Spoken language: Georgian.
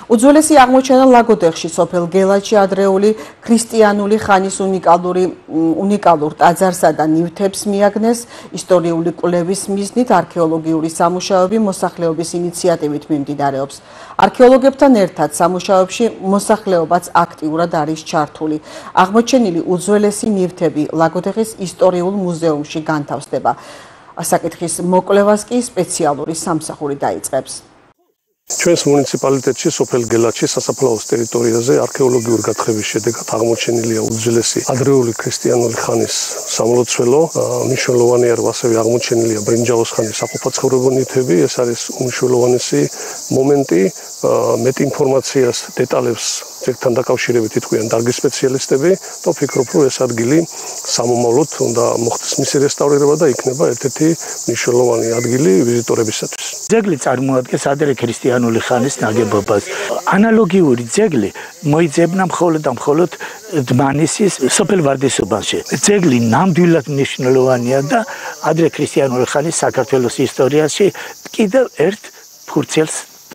უძველესი აღმოჩენა ლაგოდეხში სოფელ გელაჩი ადრეული ქრისტიანული ხანის უნიკალურ ტაძარსა და ნივთებს მიაგნეს. ისტორიული კვლევის მიზნით არქეოლოგიური სამუშაოები მოსახლეობის ინიციატივით მიმდინარეობს. არქეოლოგებთან ერთად სამუშაოებში მოსახლეობაც აქტიურად არის ჩართული. აღმოჩენილი უძველესი ნივთები ლაგოდეხის ისტორიულ მუზეუმში განთავსდება. საკითხის მოკვლევას კი სპეციალური სამსახური დაიწყებს. ჩვენს მუნიციპალიტეტში სოფელ გელაჩის სასაფლაოს ტერიტორიაზე არქეოლოგიური გათხრების შედეგად აღმოჩენილია უძველესი ადრეული ქრისტიანული ხანის სამლოცველო. მნიშვნელოვანი ასევე აღმოჩენილია ბრინჯაოს ხანის საყოფაცხოვრებო ნივთები. ეს არის უმნიშვნელოვანესი მომენტი. მეტ ინფორმაციას დეტალებს ძეგლთან დაკავშირებით იტყვიან დარგის სპეციალისტები და ვფიქრობ, რომ ეს ადგილი სამომავლოდ უნდა მოხდეს მისი რესტავრირება და იქნება ერთ-ერთი მნიშვნელოვანი ადგილი ვიზიტორებისათვის. ძეგლი წარმოადგენს ადრე ქრისტიანული ხანის ნაგებობას. ანალოგიური ძეგლი მოიძებნა მხოლოდ დმანისის სოფელ ვარდისუბანში. ძეგლი ნამდვილად მნიშვნელოვანია და ადრე ქრისტიანული ხანის საქართველოს ისტორიაში კიდევ ერთ ფურცელს